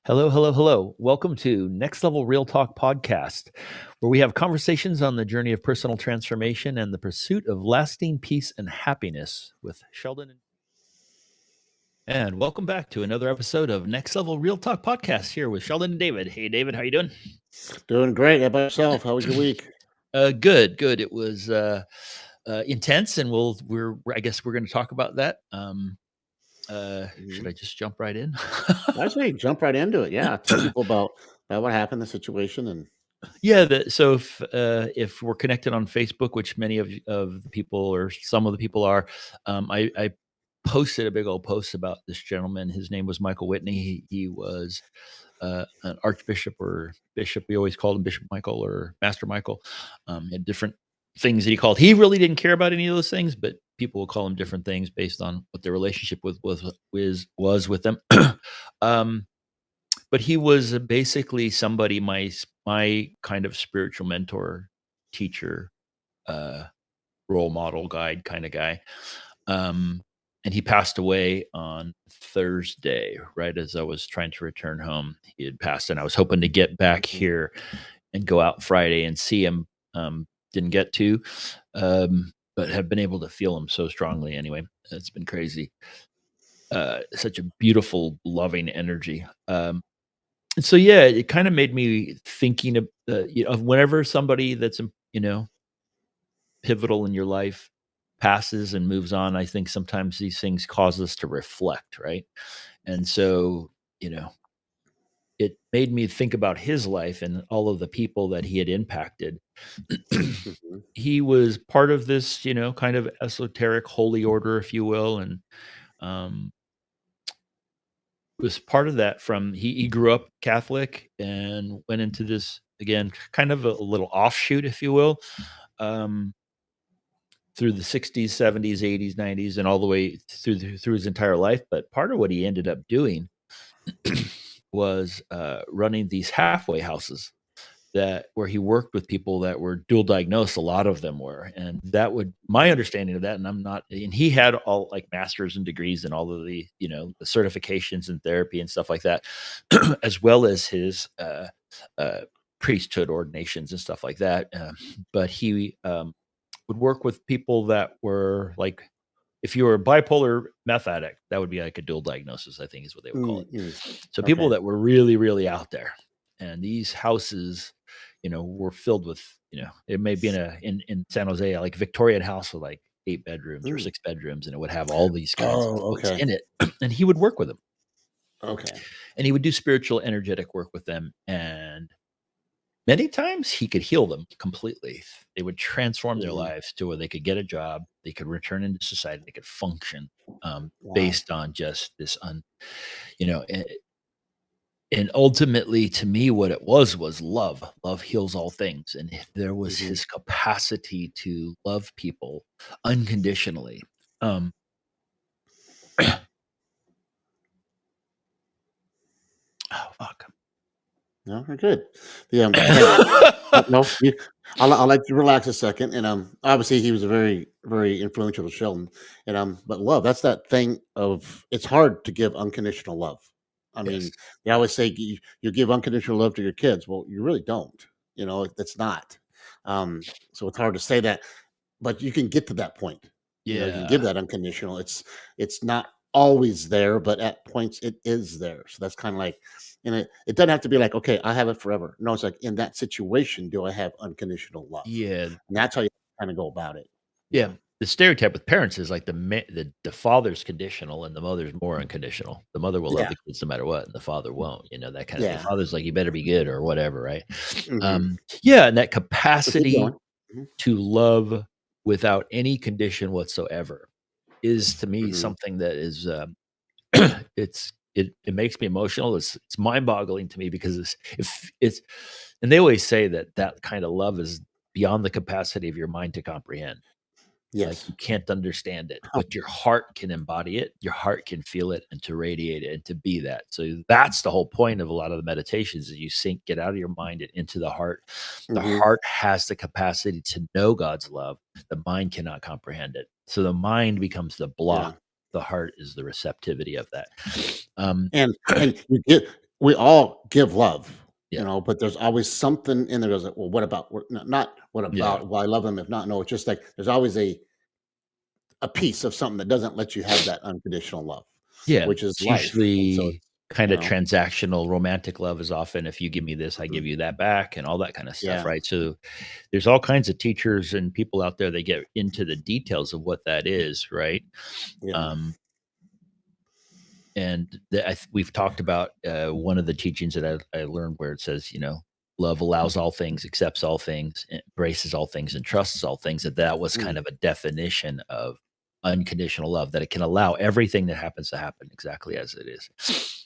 Hello, hello, hello. Welcome to Next Level Real Talk Podcast, where we have conversations on the journey of personal transformation and the pursuit of lasting peace and happiness with Sheldon. And welcome back to another episode of Next Level Real Talk Podcast here with Sheldon and David. Hey, David, how you doing? Doing great. How about yourself? How was your week? Good, good. It was intense, and I guess we're going to talk about that. Should I just jump right in? I say jump right into it. Yeah, tell people about what happened, the situation, and Yeah, so if we're connected on Facebook, which many of the people or some of the people are, I posted a big old post about this gentleman. His name was Michael Whitney. He was an archbishop or bishop. We always called him Bishop Michael or Master Michael. Had different things that he called. He really didn't care about any of those things, but people will call him different things based on what their relationship was with them. um, but he was basically somebody my kind of spiritual mentor, teacher, uh, role model, guide kind of guy. Um, and he passed away on Thursday, right as I was trying to return home. He had passed, and I was hoping to get back here and go out Friday and see him. Didn't get to, but have been able to feel him so strongly anyway. It's been crazy. Such a beautiful, loving energy. So yeah, it kind of made me thinking of whenever somebody that's pivotal in your life passes and moves on. I think sometimes these things cause us to reflect, right? And so you know, it made me think about his life and all of the people that he had impacted. Mhm. He was part of this, kind of esoteric holy order, if you will, and um, was part of that from he grew up Catholic and went into this again, kind of a little offshoot, if you will, um, through the 60s, 70s, 80s, 90s, and all the way through his entire life. But part of what he ended up doing was running these halfway houses that where he worked with people that were dual diagnosed. A lot of them were, and that would my understanding of that. And I'm not, and he had all like masters and degrees and all of the the certifications in therapy and stuff like that, as well as his uh, priesthood ordinations and stuff like that. But he would work with people that were like, if you were a bipolar meth addict, that would be like a dual diagnosis, I think is what they would call it. Mm. So people Okay. that were really, really out there. And these houses, were filled with, it may be in San Jose, like Victorian house with like 8 bedrooms or Mm. 6 bedrooms, and it would have all these kinds of Oh, folks okay. in it. And he would work with them. Okay. And he would do spiritual, energetic work with them. And many times he could heal them completely. They would transform their Mhm. lives to where they could get a job, they could return into society, they could function Wow. based on just this you know, and, and ultimately to me, what it was love. Love heals all things. And if there was Mhm. his capacity to love people unconditionally. Um, oh, fuck. No, we're good. And no, I'll let you relax a second. And obviously he was a very very influential to Sheldon. And but love, that's that thing of it's hard to give unconditional love. I Yes. mean, they always say you give unconditional love to your kids. Well, you really don't. It's not. Um, so it's hard to say that, but you can get to that point. You can give Yeah. that unconditional. It's not always there, but at points it is there. So that's kind of like, and it doesn't have to be like, okay, I have it forever. No, it's like in that situation, do I have unconditional love? Yeah. And that's how you kind of go about it. Yeah, Yeah. the stereotype with parents is like the father's conditional and the mother's more unconditional. The mother will love Yeah. the kids no matter what, and the father won't. That kind of the Yeah. father's like, "You better be good," or whatever, right? Hmm. Yeah, and that So keep capacity going. Hmm. to love without any condition whatsoever is to me Hmm. something that is, it makes me emotional. It's mind-boggling to me because it's and they always say that that kind of love is beyond the capacity of your mind to comprehend. Like, Yes. you can't understand it, Huh. but your heart can embody it, your heart can feel it and to radiate it and to be that. So that's the whole point of a lot of the meditations is you get out of your mind and into the heart. The Hmm. heart has the capacity to know God's love. The mind cannot comprehend it. So the mind becomes the block. Yeah. The heart is the receptivity of that. Um, And you get we all give love, Yeah. but there's always something in there that's like, well, what about not what Yeah. about why I love them if not, no, it's just like there's always a piece of something that doesn't let you have that unconditional love, Yeah, which is it's life. And so usually it's, you kinda know, transactional. Romantic love is often, "If you give me this, I mhm, give you that back," and all that kinda stuff, yeah, right? So, there's all kinds of teachers and people out there that get into the details of what that is, right? yeah, Um, and we've talked about, one of the teachings that I learned where it says, "Love allows all things, accepts all things, embraces all things, and trusts all things," that was mm, kind of a definition of unconditional love, that it can allow everything that happens to happen exactly as it is,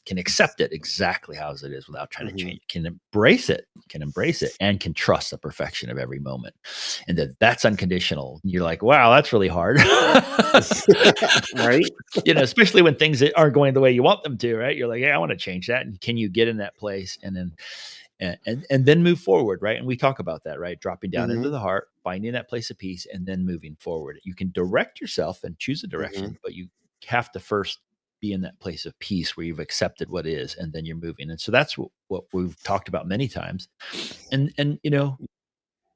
can accept it exactly how as it is without trying to mhm. change, can embrace it, and can trust the perfection of every moment, and that's unconditional. You're like, "Wow, that's really hard." Right? Especially when things that aren't going the way you want them to, right? You're like, "Yeah, I wanna change that," and can you get in that place and then and then move forward, right? And we talk about that, right? Dropping down into Mhm, the heart, finding that place of peace, and then moving forward. You can direct yourself and choose a mhm, direction, but you have to first be in that place of peace where you've accepted what is, and then you're moving. And so that's what we've talked about many times. And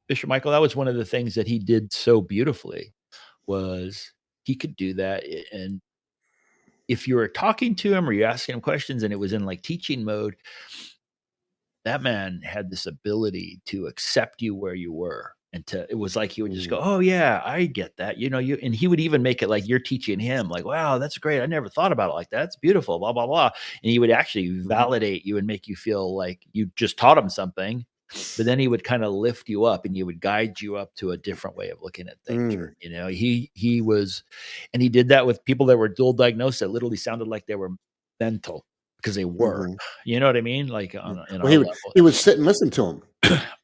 Bishop Michael, that was one of the things that he did so beautifully was he could do that. And if you were talking to him or you asking him questions and it was in like teaching mode, that man had this ability to accept you where you were, and it was like he would just mhm, go, "Oh yeah, I get that." And he would even make it like you're teaching him, like, "Wow, that's great. I never thought about it like that. It's beautiful, blah, blah, blah." And he would actually mhm, validate you and make you feel like you just taught him something, but then he would kind of lift you up and he would guide you up to a different way of looking at things. Or, mm, he was, and he did that with people that were dual diagnosed that literally sounded like they were mental because they were. mhm. You know what I mean? Like Mm. in Well, our level. he would sit and listen to him.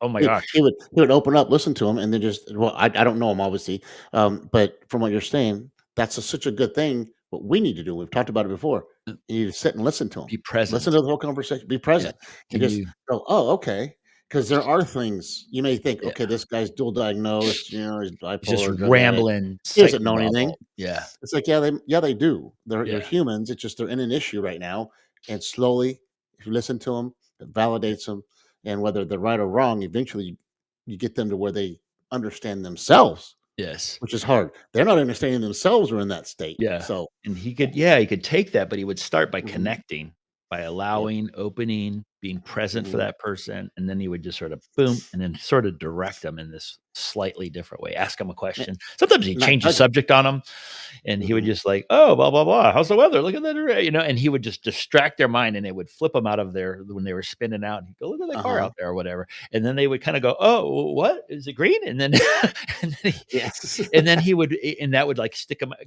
Oh my He gosh. he would open up, listen to him, and then just well, I don't know him obviously, but from what you're saying, that's such a good thing. What we need to do, we've talked about it before. You need to sit and listen to him, Be listen present. to the whole conversation, be Yeah. present, and Can just you go, "Oh, okay." Because there are things you may think, Yeah. "Okay, this guy's dual diagnosed, he's He's just bipolar, drug addict. rambling He doesn't know anything." psychobabble. Yeah. It's like, yeah, they do. They're Yeah. humans. It's just they're in an issue right now, and slowly, if you listen to them, it validates them, and whether they're right or wrong, eventually you get them to where they understand themselves, Yes. which is hard. They're not understanding themselves or in that state. Yeah, So, and he could take that, but he would start by mhm, connecting, by yep, allowing, opening, being present for mhm, that person, and then he would just sort of boom, and then sort of direct them in this slightly different way, ask them a eh, question. Sometimes he'd not change the judging. subject on them, and he would Mhm, just like, "Oh, blah, blah, blah. How's the weather? Look at that array," and he would just distract their mind, and it would flip them out of their when they were spinning out, and he'd go, "Look at that car uh-huh, out there," or whatever, and then they would kinda go, "Oh, what? Is it green?" And then and then he yes. and then he would and that would, like,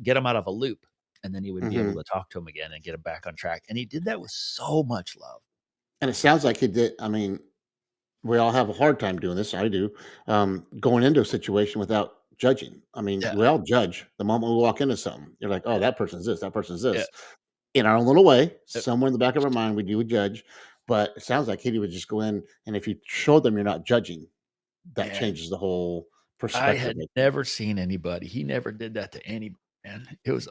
get him out of a loop, and then he would be able Mhm, to talk to him again and get him back on track, and he did that with so much love. and it sounds like he did. I mean, we all have a hard time doing this. I do. Going into a situation without judging. I mean, Yeah, we all judge the moment we walk into something. You're like, oh, that person's this, that person's yeah, this. In our own little way, uh, somewhere in the back of our mind, we do judge. But it sounds like Kitty would just go in, and if you show them you're not judging, that man, changes the whole I perspective. had never seen anybody he never did that to anybody, man. It was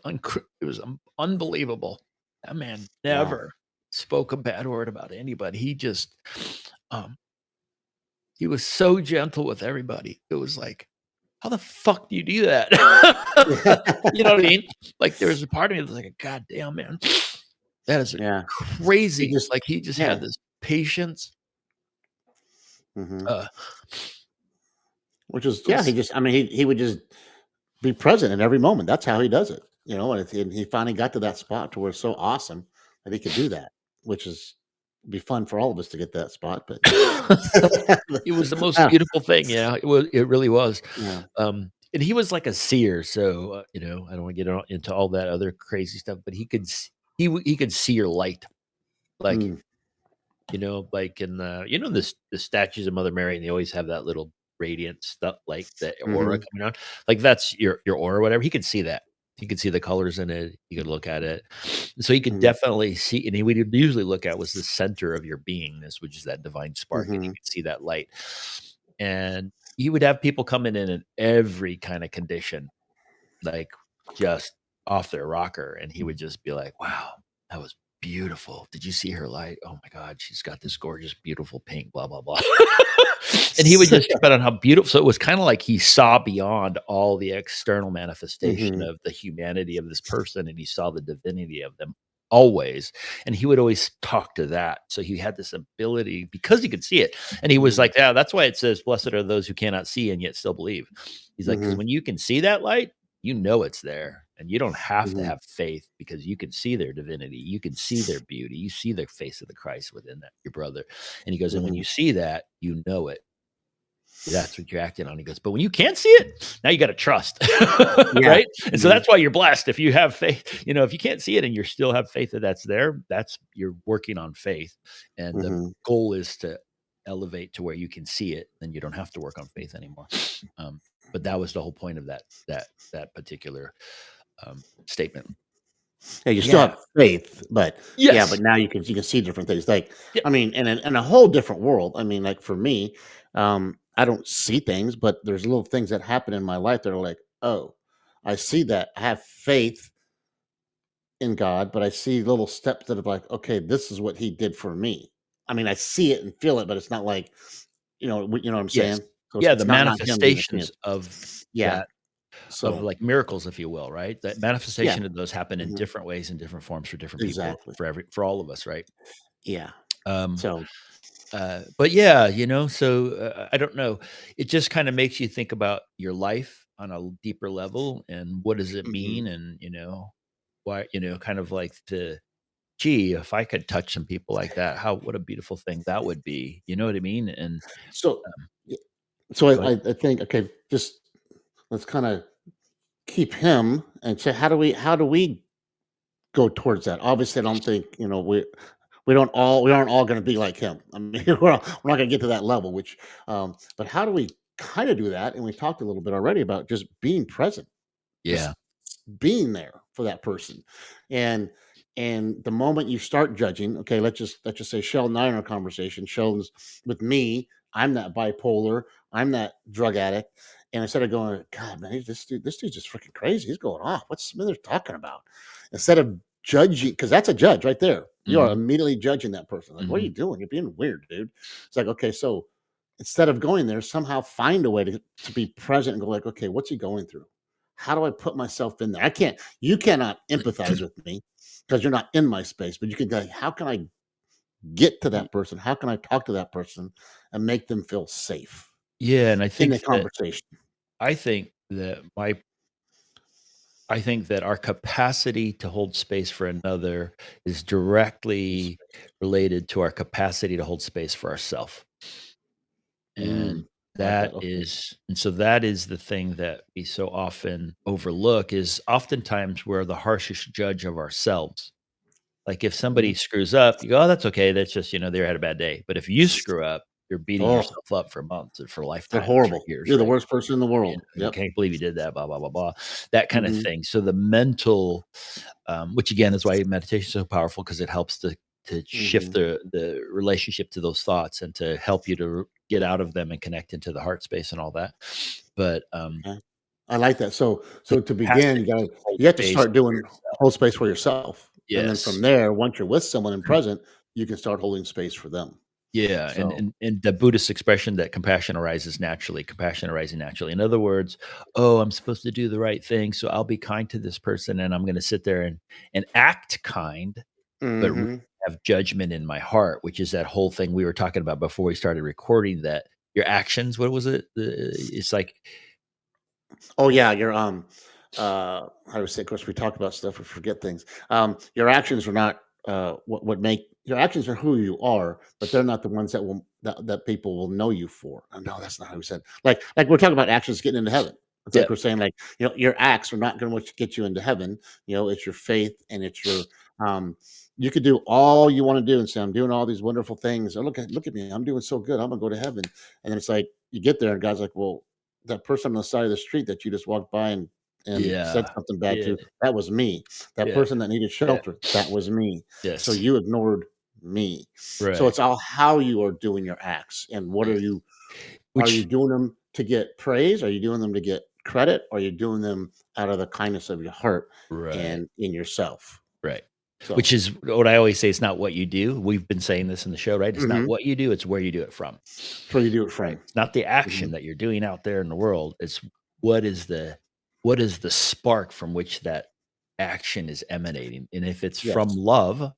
unbelievable. That man Wow. never spoke a bad word about anybody. Um, he was so gentle with everybody. It was like, "How the fuck do you do that?" You know what I mean? Like, there was a part of me that's like, "God damn, man. That is Yeah. He crazy." just, Like, he just had yeah. this patience. Hmm. Uh, Which is, it yeah. He was just, I mean, he would just be present in every moment. That's how he does it. And he finally got to that spot to where it's so awesome that he could do that, which is be fun for all of us to get that spot. But it was the most ah, beautiful thing, yeah, it really was. yeah. And he was like a seer, so, I don't wanna get into all that other crazy stuff, but he could see your light, like, Mm, like in the statues of Mother Mary, and they always have that little radiant stuff, like the aura mhm, coming out, like, that's your aura or whatever, he could see that. He could see the colors in it, he could look at it. So he could mhm, definitely see, and he would usually look at was the center of your beingness, which is that divine spark, and he mhm, could see that light. And he would have people coming in every kinda condition, like, just off their rocker, and he would just be like, "Wow, that was beautiful. Did you see her light? Oh my God, she's got this gorgeous, beautiful pink, blah, blah, blah. And he would just talk about on how beautiful. So it was kind of like he saw beyond all the external manifestation Mhm, of the humanity of this person, and he saw the divinity of them always. And he would always talk to that. So he had this ability because he could see it. And he was mhm, like, yeah, that's why it says, blessed are those who cannot see and yet still believe. He's like, because mhm, when you can see that light, you know it's there. And you don't have to mhm, have faith because you can see their divinity. You can see their beauty. You see the face of the Christ within that, your brother. And he goes, and when mhm. you see that, you know it. That's what you're acting on. He goes, but when you can't see it, now you got to trust. Yeah. Right. And so Mhm, that's why you're blessed. If you have faith, if you can't see it and you still have faith that that's there, that's you're working on faith. And the mhm. goal is to elevate to where you can see it. Then you don't have to work on faith anymore. Um, but that was the whole point of that particular statement. Yeah, you still Yeah. have faith, but yeah, but Yes. now you can see different things. Like, Yeah. I mean, in a whole different world. I mean, like for me, I don't see things, but there's little things that happen in my life that are like, oh, I see that. I have faith in God, but I see little steps that are like, okay, this is what He did for me. I mean, I see it and feel it, but it's not like, you know what I'm Yes. saying. So it's, Yeah. The it's not Him doing it to me. manifestations of Yeah. that of So like miracles, if you will, right? That yeah. manifestation of those happen in Mhm. different ways and different forms for different people, Exactly. for all of us, right? Yeah. Um, So. but yeah, so I don't know. It just kind of makes you think about your life on a deeper level and what does it Mhm. mean, and why, kind of like gee, if I could touch some people like that, what a beautiful thing that would be. You know what I mean? And So. um, So go ahead. I think, okay, just let's kind of keep him and say, how do we go towards that? Obviously, I don't think we aren't all going to be like him. I mean, we're not going to get to that level. But how do we kind of do that? And we talked a little bit already about just being present, just Yeah. being there for that person, and the moment you start judging, okay, let's just say Sheldon and I in our conversation. Sheldon's with me. I'm that bipolar. I'm that drug addict. And instead of going, God, man, this dude's just freaking crazy. He's going off. What's Smithers talking about? Instead of judging, because that's a judge right there. You are Hmm. immediately judging that person. Like, what are Hmm. you doing? You're being weird, dude. It's like, okay, so instead of going there, somehow find a way to be present and go like, okay, what's he going through? How do I put myself in there? You cannot empathize with me because you're not in my space, but you can go, how can I get to that person? How can I talk to that person and make them feel safe Yeah, and in the conversation? I think that my I think that our capacity to hold space for another is directly related to our capacity to hold space for ourselves. And I like that. Okay. so that is the thing that we so often overlook is oftentimes we're the harshest judge of ourselves. Like if Mhm. somebody screws up, you go, "Oh, that's okay. That's just, they had a bad day." But if you screw up, you're beating Oh, yourself up for months and for they're lifetimes, for horrible. years, You're the right? worst person in the world. I Yep. can't believe you did that, blah, blah, blah, blah, that kind of Hmm. thing. So the mental, which again is why meditation is so powerful because it helps to shift Hmm. the relationship to those thoughts and to help you to get out of them and connect into the heart space and all that. But Okay. I like that. So the so to begin, capacity you got to to hold you have to space start for doing yourself. hold space for yourself. And then Yes. from there, once you're with someone in present, you can start holding space for them. Yeah, and So, and the Buddhist expression that compassion arises naturally, compassion arising naturally. In other words, oh, I'm supposed to do the right thing, so I'll be kind to this person, and I'm going to sit there and act kind, but really mhm. have judgment in my heart, which is that whole thing we were talking about before we started recording. That your actions, what was it? It's like, Oh yeah, how do we say? Of course, we talk about stuff, we forget things. Your actions are not what make your actions are who you are, but they're not the ones that people will know you for. No, that's not how we said. Like we're talking about actions getting into heaven. It's yeah, like we're saying, like, your acts are not going to get you into heaven. It's your faith and it's your um. You could do all you want to do and say, "I'm doing all these wonderful things. Oh, look at me, I'm doing so good. I'm gonna go to heaven." And then it's like you get there, and God's like, "Well, that person on the side of the street that you just walked by and said yeah, something bad yeah, to, that was me. That yeah, person that needed yeah, shelter, that was me. So yes, you ignored me." So right, it's all how you are doing your acts and what are you which doing them to get praise? Are you doing them to get credit? Are you doing them out of the kindness of your heart right, and in yourself? right. So, Which is what I always say, it's not what you do. We've been saying this in the show, right? It's not mhm, what you do, it's where you do it from, that's where you do it right? from. It's not the Mhm, action that you're doing out there in the world. It's what is the what is the spark from which that action is emanating? And if it's from yes. love,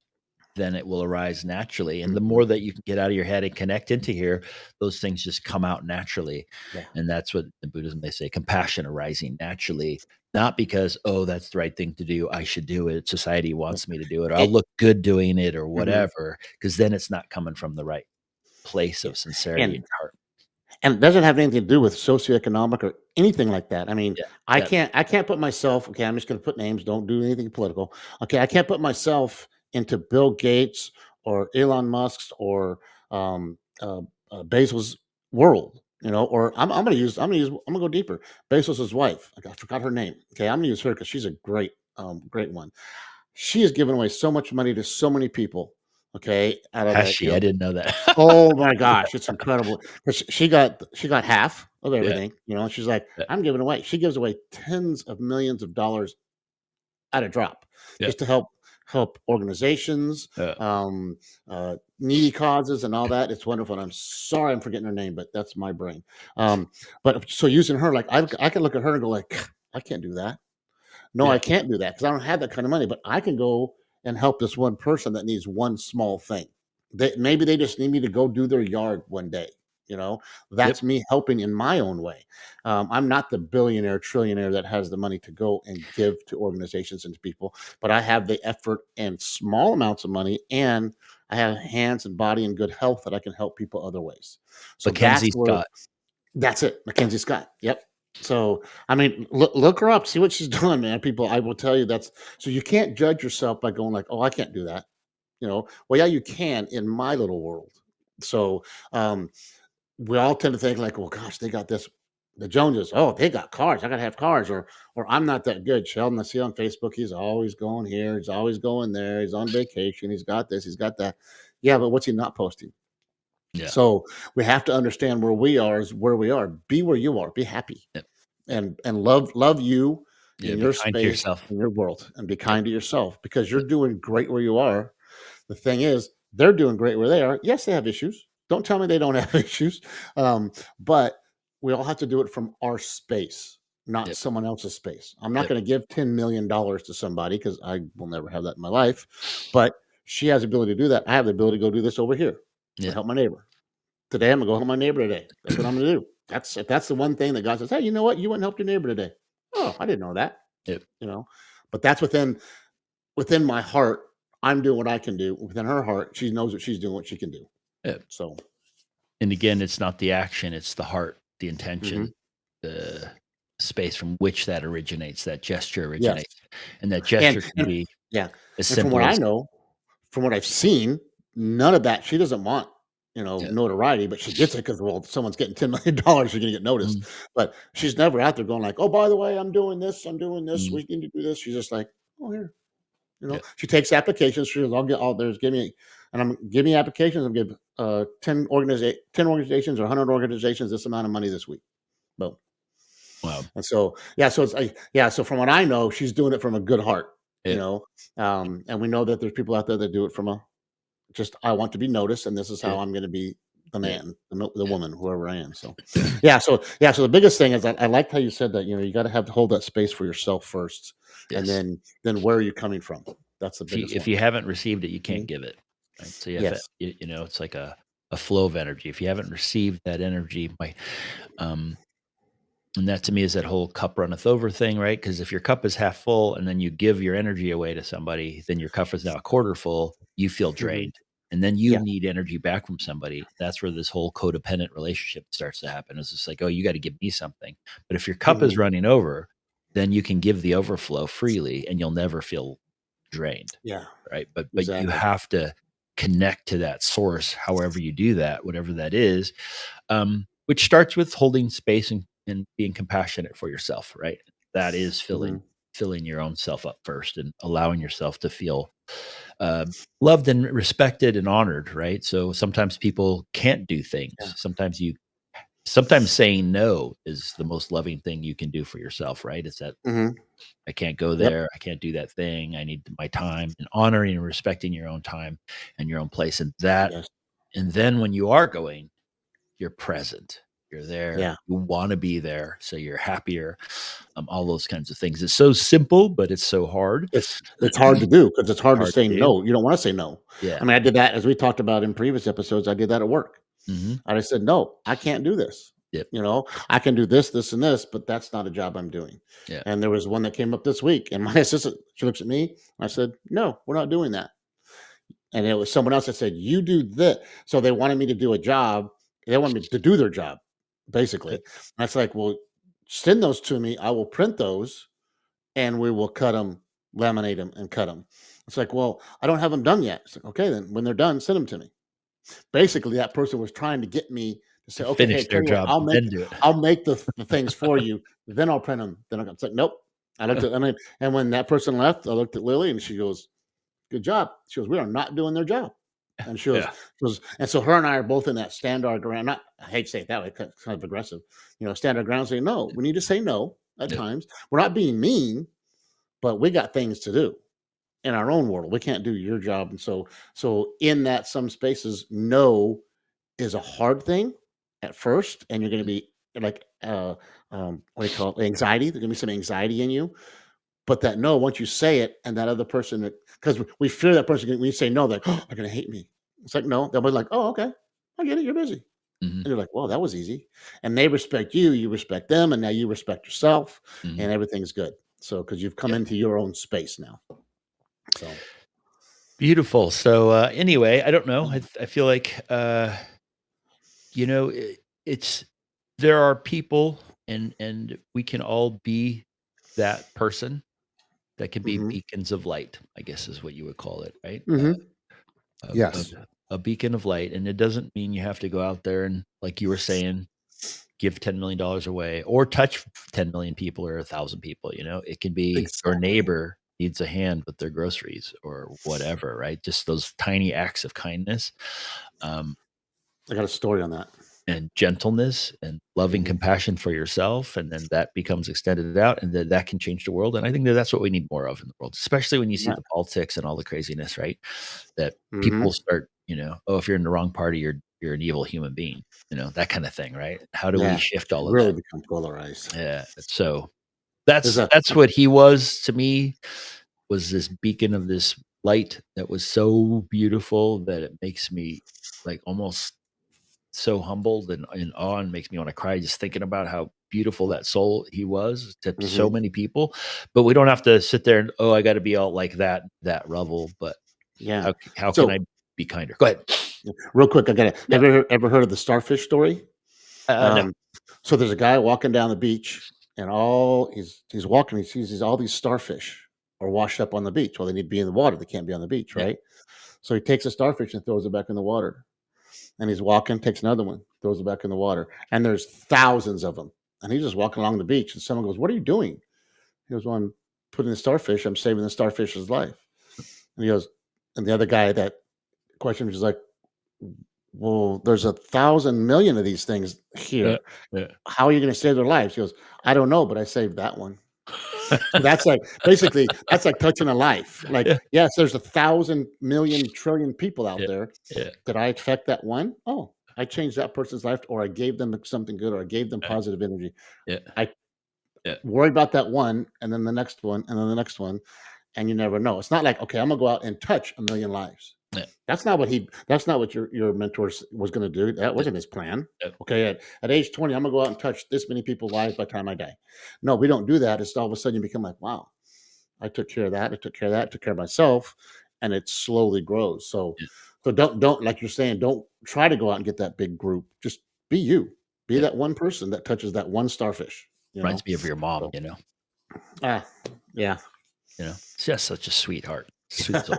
then it will arise naturally. And the Mhm, more that you can get out of your head and connect into here, those things just come out naturally. yeah, And that's what in Buddhism they say compassion arising naturally, not because, oh, that's the right thing to do. I should do it. Society yeah. wants me to do it. Or I'll It look good doing it or mhm, whatever, because then it's not coming from the right place yeah, of sincerity in and your heart. and it doesn't have anything to do with socioeconomic or anything like that. I mean, Yeah. I Yeah. can't put myself, okay, I'm just gonna put names, don't do anything political. Okay, I can't put myself into Bill Gates or Elon Musk's or um, Bezos' world, or I'm gonna go deeper. Bezos' wife, I forgot her name. Okay, I'm gonna use her because she's a great one. She has given away so much money to so many people. Okay, out of Has the, she? I didn't know that. oh my gosh, it's incredible. 'Cause she got half of Yeah. everything, she's like, Yeah. "I'm giving away." She gives away tens of millions of dollars at a drop Yeah. just to help organizations, Uh, needy causes and all that. It's wonderful, and I'm sorry I'm forgetting her name, but that's my brain. But so using her, like, I can look at her and go like, "I can't do that. No, I yeah. can't do that because I don't have that kind of money, but I can go and help this one person that needs one small thing. Maybe they just need me to go do their yard one day. You know, Yep. that's me helping in my own way. I'm not the billionaire, trillionaire that has the money to go and give to organizations and to people, but I have the effort and small amounts of money, and I have hands and body and good health that I can help people other ways. So that's Mackenzie where Scott. that's it, Mackenzie Scott. Yep. So, I mean, look her up, see what she's doing, man. People, I will tell you that's so you can't judge yourself by going like, "Oh, I can't do that." Well, yeah, you can in my little world. So, we all tend to think like, "Well, gosh, they got this." The Joneses, oh, they got cars. I gotta have cars, or I'm not that good. Sheldon, I see on Facebook, he's always going here, he's always going there, he's on vacation, he's got this, he's got that. Yeah, but what's he not posting? Yeah. So we have to understand where we are is where we are. Be where you are. Be happy, Yep. and love you Yeah. in Be your kind to space, yourself. in your world, and be Yep. kind to yourself because you're Yep. doing great where you are. The thing is, they're doing great where they are. Yes, they have issues. Don't tell me they don't have issues. But we all have to do it from our space, not Yep. someone else's space. I'm not Yep. going to give $10 million to somebody because I will never have that in my life. But she has the ability to do that. I have the ability to go do this over here or Yeah. help my neighbor. Today, I'm gonna go help my neighbor today. That's what I'm gonna do. That's the one thing that God says, "Hey, you know what? You went and helped your neighbor today." Oh, I didn't know that. Yep. You know, but that's within my heart. I'm doing what I can do. Within her heart, she knows what she's doing, what she can do. Yep. So, And again, it's not the action, it's the heart, the mhm. intention, the space from which that originates, that gesture Yes, originates. And that and gesture can and be yeah, as and from what simple I as know, from what I've seen, none of that. She doesn't want yeah. notoriety, but she gets it because, well, someone's getting $10 million, you're gonna get noticed. Mm, But she's never out there going like, "Oh, by the way, I'm doing this. I'm doing this. mm, We need to do this." She's just like, "Oh, here." yeah. She takes applications. She goes, "I'll get all there's give me," and I'm give me applications. I'm give 10 organizations or 100 organizations this amount of money this week. Boom. Wow. And so yeah, so it's like yeah. So from what I know, she's doing it from a good heart. You Yeah. know, and we know that there's people out there that do it from a just I want to be noticed, and this is Yeah. how I'm going to be the Yeah. man, the Yeah. woman, whoever I am. So yeah, so the biggest thing is I liked how you said that you got to have to hold that space for yourself first, and Yes. then where are you coming from? That's the biggest If one. you haven't received it, you can't Mhm. give it, right? So you have to, Yes. it's like a flow of energy. If you haven't received that energy, um, and that to me is that whole cup runneth over thing, right? Because if your cup is half full and then you give your energy away to somebody, then your cup is now a quarter full. You feel Mhm. drained, and then you Yeah. need energy back from somebody. That's where this whole codependent relationship starts to happen. It's just like, oh, you got to give me something. But if your cup is Mhm. running over, then you can give the overflow freely, and you'll never feel drained, Yeah. right? But you Exactly. have to connect to that source, however you do that, whatever that is, which starts with holding space and being compassionate for yourself, right? That is Mhm. filling your own self up first and allowing yourself to feel uh, loved and respected and honored, right? So sometimes people can't do things. Yeah. Sometimes you sometimes saying no is the most loving thing you can do for yourself, right? It's that Mhm. I can't go Yep. there. I can't do that thing. I need my time, and honoring and respecting your own time and your own place. Yes. And then when you are going, you're present. You're there. Yeah. You want to be there. So you're happier. All those kinds of things. It's so simple, but it's so hard. It's hard to do because it's hard to Hard say to do. no. You don't wanna say no. Yeah. I mean, I did that as we talked about in previous episodes, I did that at work. Hmm. I just said, "No, I can't do this." Yep. I can do this, this, and this, but that's not a job I'm doing. Yeah. And there was one that came up this week, and my assistant, she looks at me, I said, "No, we're not doing that." And it was someone else that said, "You do this." So they wanted me to do a job. They wanted me to do their job, basically. Okay. And I was like, "Well, send those to me. I will print those, and we will cut them, laminate them, and cut them." It's like, "Well, I don't have them done yet." It's like, "Okay, then when they're done, send them to me." Basically, that person was trying to get me to say, To "Okay, hey, finish tell their you what, job, then do it. I'll make the things for you, then I'll print them." Then it's like, "Nope." I looked at, and when that person left, I looked at Lily, and she goes, "Good job." She goes, "We are not doing their job." And Yeah. and so her and I are both in that stand our ground. Not, I hate to say it that way, kind of aggressive, stand our ground, say no. We need to say no at Yep. times. We're not being mean, but we got things to do in our own world. We can't do your job. And so in that, some spaces, no is a hard thing at first, and you're going to be like, what do you call it? Anxiety. There's going to be some anxiety in you, but that no, once you say it, and that other person, because we fear that person, when you say no, like, oh, they're going to hate me. It's like, no, they'll be like, oh, okay, I get it. You're busy. Mhm. And you're like, well, that was easy. And they respect you, you respect them, and now you respect yourself, Mhm. and everything's good. So, because you've come Yep. into your own space now. So, Beautiful. So, anyway, I don't know. I feel like, you know, it's there are people, and we can all be that person that can be hmm beacons of light, I guess is what you would call it, right? hmm A yes. a beacon of light, and it doesn't mean you have to go out there and, like you were saying, give $10 million away or touch 10 million people or 1,000 people, you know? It can be your Exactly. neighbor needs a hand with their groceries or whatever, right? Just those tiny acts of kindness, um, I got a story on that. and gentleness and loving hmm compassion for yourself, and then that becomes extended out, and then that can change the world, and I think that that's what we need more of in the world, especially when you see Yeah. the politics and all the craziness, right? That hmm people start, "Oh, if you're in the wrong party, you're an evil human being," that kinda thing, right? How do we Yeah. shift all of Really that? become polarized. Yeah, so There's that's what he was to me, was this beacon of this light that was so beautiful that it makes me, like, almost so humbled and in awe, and makes me wanna cry just thinking about how beautiful that soul he was to so hmm many people, but we don't have to sit there and, "Oh, I gotta be all like that Revel," but yeah. how can I So, be kinder? Go ahead. real quick, I got to Yeah. have you ever heard of the starfish story? No. Um, so there's a guy walking down the beach, and all he's walking, he sees all these starfish are washed up on the beach. Well, they need to be in the water. They can't be on the beach, Yeah. right? So he takes a starfish and throws it back in the water. And he's walking, takes another one, throws it back in the water. And there's thousands of them. And he's just walking along the beach, and someone goes, "What are you doing?" He goes, "Well, I'm putting the starfish. I'm saving the starfish's life." And he goes, and the other guy that questioned was like, "Well, there's 1,000 million of these things Yeah. here. Yeah. How are you going to save their lives?" He goes, "I don't know, but I saved that one." So that's like, basically, that's like touching a life. Like, Yeah. yes, there's 1,000 million trillion people out Yeah. there. Yeah. Did I affect that one? Oh, I changed that person's life, or I gave them something good, or I gave them Right. positive energy. Yeah. I Yeah. worry about that one, and then the next one, and then the next one, and you never know. It's not like, okay, I'm gonna go out and touch a million lives. Yeah. That's not what your mentor was gonna do. That Yeah. wasn't his plan. Yeah. Okay, at age 20, I'm gonna go out and touch this many people's lives by the time I die. No, we don't do that. It's all of a sudden you become like, wow, I took care of that. I took care of that. I took care of myself, and it slowly grows. Yeah. So don't, like you're saying, don't try to go out and get that big group. Just be you. Be Yeah. that one person that touches that one starfish. You Reminds know. me of your mom, So ah, yeah. She's just such a sweetheart, sweet soul,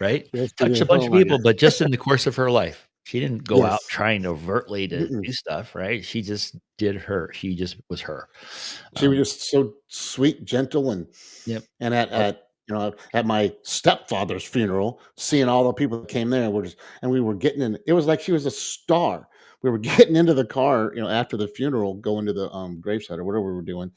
right? Yes, it Touched a is. bunch Oh of my people, god. but just in the course of her life. She didn't go out Yes. trying overtly to Mm-mm. do stuff, right? She just did her. She just was her. She was Um, just so sweet, gentle, yep. and Yep. at my stepfather's funeral, seeing all the people that came there, and we were getting in. It was like she was a star. we were getting into the car, after the funeral, going to the gravesite or whatever we were doing.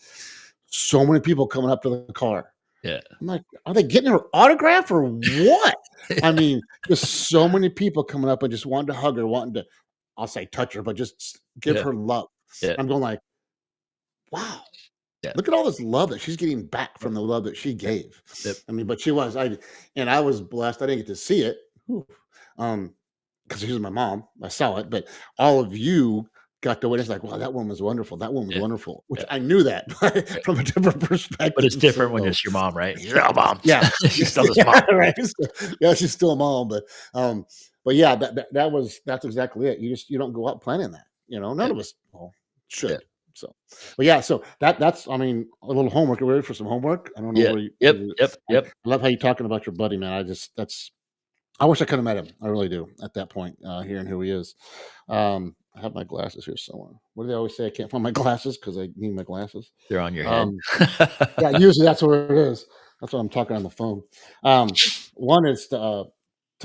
So many people coming up to the car. Yeah. I'm like, are they getting her autograph or what? I mean, just so many people coming up and just wanting to hug her, wanting to, I'll say touch her, but just give Yeah. her love. Yeah. I'm going like, wow, Yeah. look at all this love that she's getting back from the love that she Yep. gave. Yep. I mean, but I was blessed. I didn't get to see it. Whew. Because she was my mom. I saw it, but all of you got to witness, like, wow, that woman was wonderful. That woman was Yeah. wonderful, which Yeah. I knew that Yeah. from a different But it's perspective. different when So, it's your mom, right? "Yeah, mom." yeah, She's still this mom. right. Yeah, she's still a mom, but yeah, that's exactly it. You don't go out planning that. None Yeah. of us Yeah. should. So, but yeah, so that's I mean a little homework. Are we ready for some homework? I don't know Yeah. where you. Yep. Yep. I Yep. love how you're talking about your buddy, man. I just that's I wish I could have met him. I really do at that point, hearing who he is. I have my glasses here somewhere. What do they always say? I can't find my glasses because I need my glasses. They're on your head. Um, yeah, usually that's where it is. That's why I'm talking on the phone. One is to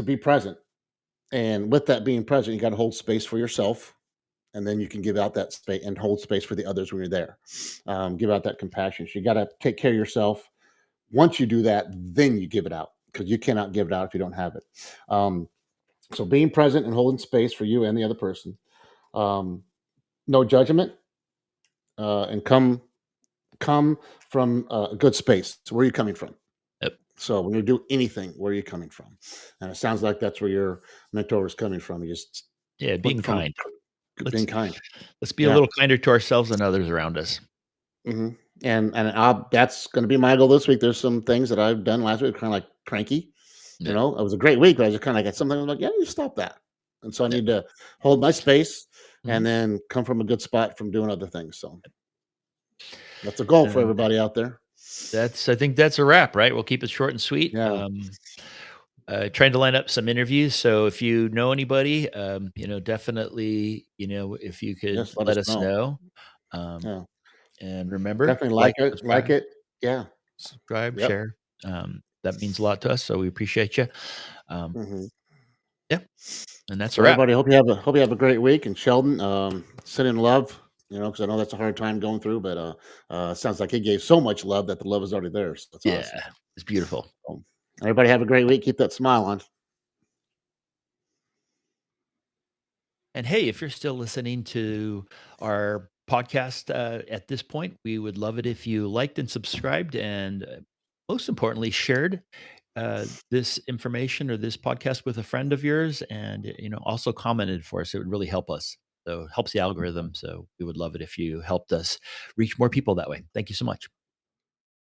be present, and with that being present, you got to hold space for yourself, and then you can give out that space and hold space for the others when you're there. Give out that compassion. So you got to take care of yourself. Once you do that, then you give it out because you cannot give it out if you don't have it. Um, so being present and holding space for you and the other person. Um, no judgment, and come from a good space. So where are you coming from? Yep. So when you do anything, where are you coming from? And it sounds like that's where your mentor is coming from. You just Yeah, went being from kind. being Let's kind. let's be a Yeah. little kinder to ourselves and others around us. hmm that's going to be my goal this week. There's some things that I've done last week, kind of like cranky. Yeah. It was a great week, but I just kind of got something. I'm like, yeah, you stop that. And so I Yeah. need to hold my space and Mhm. then come from a good spot from doing other things. So that's a goal for And everybody out there. I think that's a wrap, right? We'll keep it short and sweet. Yeah. Trying to line up some interviews. So if you know anybody, definitely, if you could Yes. Let us let us know. know. Um, Yeah. and remember, Definitely like, like it. Like subscribe, it. Yeah. subscribe, Yep. share. That means a lot to us. So we appreciate you. Um, hmm yeah, and that's a So wrap. everybody, hope you have a great week. And Sheldon, send in love. Because I know that's a hard time going through, but sounds like he gave so much love that the love is already there. So that's Yeah, awesome. it's beautiful. Everybody have a great week. Keep that smile on. And hey, if you're still listening to our podcast at this point, we would love it if you liked and subscribed, and most importantly, shared this information or this podcast with a friend of yours, and also commented for us. It would really help us. So it helps the algorithm. So we would love it if you helped us reach more people that way. Thank you so much.